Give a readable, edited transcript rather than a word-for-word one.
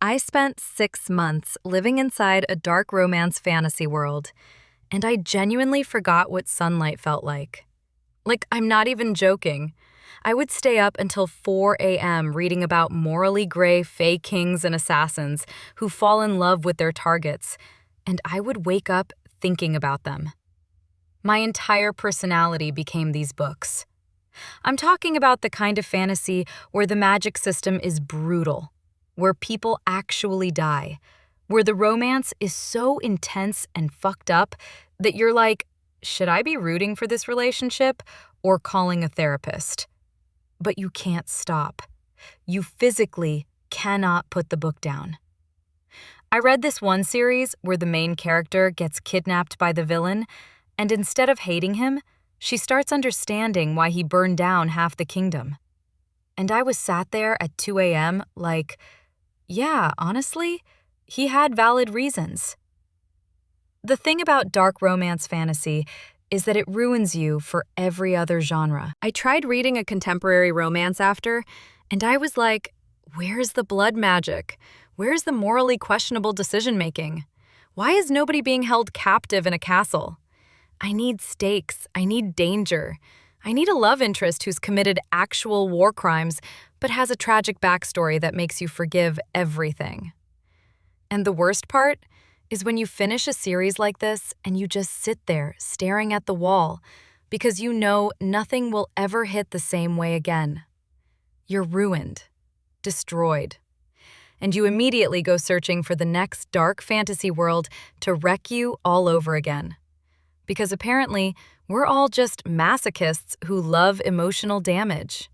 I spent 6 months living inside a dark romance fantasy world, and I genuinely forgot what sunlight felt like. I'm not even joking. I would stay up until 4 a.m. reading about morally gray fey kings and assassins who fall in love with their targets, and I would wake up thinking about them. My entire personality became these books. I'm talking about the kind of fantasy where the magic system is brutal, where people actually die, where the romance is so intense and fucked up that you're like, should I be rooting for this relationship or calling a therapist? But you can't stop. You physically cannot put the book down. I read this one series where the main character gets kidnapped by the villain, and instead of hating him, she starts understanding why he burned down half the kingdom. And I was sat there at 2 a.m. like, yeah, honestly, he had valid reasons. The thing about dark romance fantasy is that it ruins you for every other genre. I tried reading a contemporary romance after, and I was like, where's the blood magic? Where's the morally questionable decision-making? Why is nobody being held captive in a castle? I need stakes. I need danger. I need a love interest who's committed actual war crimes but has a tragic backstory that makes you forgive everything. And the worst part is when you finish a series like this and you just sit there staring at the wall because you know nothing will ever hit the same way again. You're ruined, destroyed, and you immediately go searching for the next dark fantasy world to wreck you all over again. Because apparently, we're all just masochists who love emotional damage.